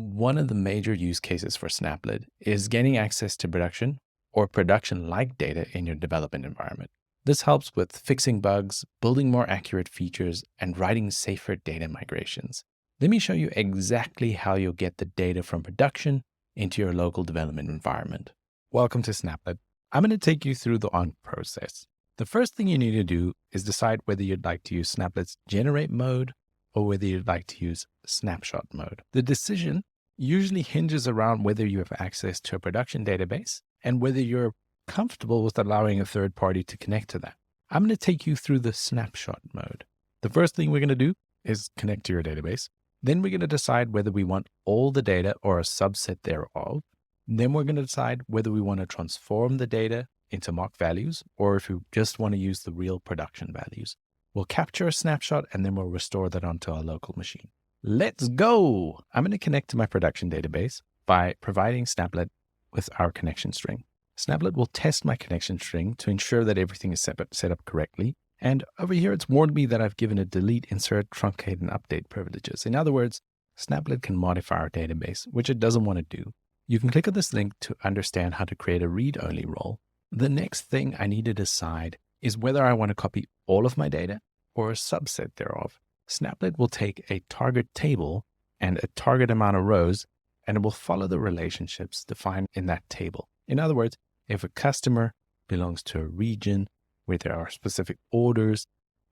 One of the major use cases for Snaplet is getting access to production or production-like data in your development environment. This helps with fixing bugs, building more accurate features, and writing safer data migrations. Let me show you exactly how you'll get the data from production into your local development environment. Welcome to Snaplet. I'm going to take you through the on process. The first thing you need to do is decide whether you'd like to use Snaplet's generate mode or whether you'd like to use snapshot mode. The decision usually hinges around whether you have access to a production database and whether you're comfortable with allowing a third party to connect to that. I'm going to take you through the snapshot mode. The first thing we're going to do is connect to your database. Then we're going to decide whether we want all the data or a subset thereof. Then we're going to decide whether we want to transform the data into mock values or if we just want to use the real production values. We'll capture a snapshot and then we'll restore that onto our local machine. Let's go. I'm going to connect to my production database by providing Snaplet with our connection string. Snaplet will test my connection string to ensure that everything is set up correctly. And over here, it's warned me that I've given it delete, insert, truncate, and update privileges. In other words, Snaplet can modify our database, which it doesn't want to do. You can click on this link to understand how to create a read-only role. The next thing I need to decide is whether I want to copy all of my data or a subset thereof. Snaplet will take a target table and a target amount of rows, and it will follow the relationships defined in that table. In other words, if a customer belongs to a region where there are specific orders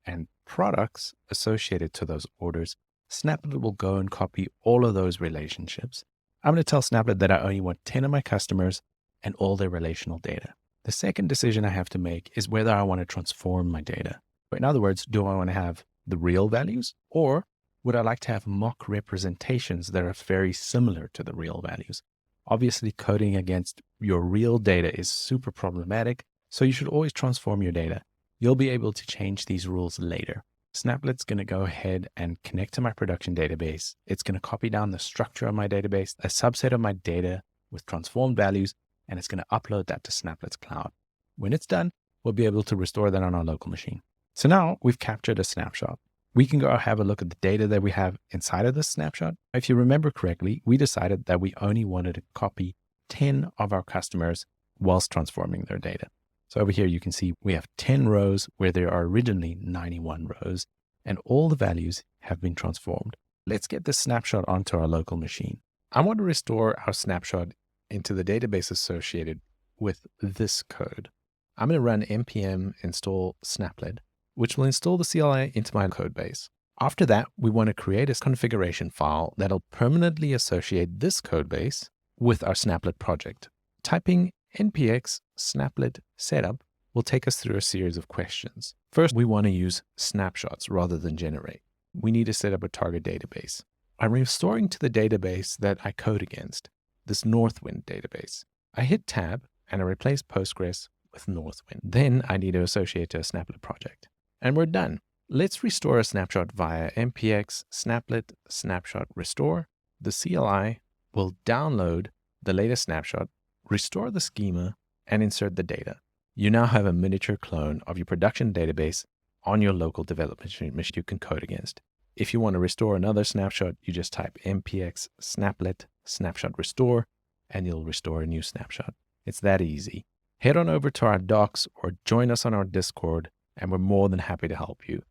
and products associated to those orders, Snaplet will go and copy all of those relationships. I'm going to tell Snaplet that I only want 10 of my customers and all their relational data. The second decision I have to make is whether I want to transform my data. In other words, do I want to have the real values or would I like to have mock representations that are very similar to the real values? Obviously, coding against your real data is super problematic, so you should always transform your data. You'll be able to change these rules later. Snaplet's going to go ahead and connect to my production database. It's going to copy down the structure of my database, a subset of my data with transformed values, and it's going to upload that to Snaplet's cloud. When it's done, we'll be able to restore that on our local machine. So now we've captured a snapshot. We can go have a look at the data that we have inside of this snapshot. If you remember correctly, we decided that we only wanted to copy 10 of our customers whilst transforming their data. So over here, you can see we have 10 rows where there are originally 91 rows, and all the values have been transformed. Let's get this snapshot onto our local machine. I want to restore our snapshot into the database associated with this code. I'm going to run npm install snaplet, which will install the CLI into my code base. After that, we want to create a configuration file that'll permanently associate this code base with our Snaplet project. Typing npx snaplet setup will take us through a series of questions. First, we want to use snapshots rather than generate. We need to set up a target database. I'm restoring to the database that I code against, this Northwind database. I hit tab and I replace Postgres with Northwind. Then I need to associate to a Snaplet project. And we're done. Let's restore a snapshot via npx snaplet snapshot restore. The CLI will download the latest snapshot, restore the schema, and insert the data. You now have a miniature clone of your production database on your local development machine you can code against. If you want to restore another snapshot, you just type npx snaplet snapshot restore, and you'll restore a new snapshot. It's that easy. Head on over to our docs or join us on our Discord, and we're more than happy to help you.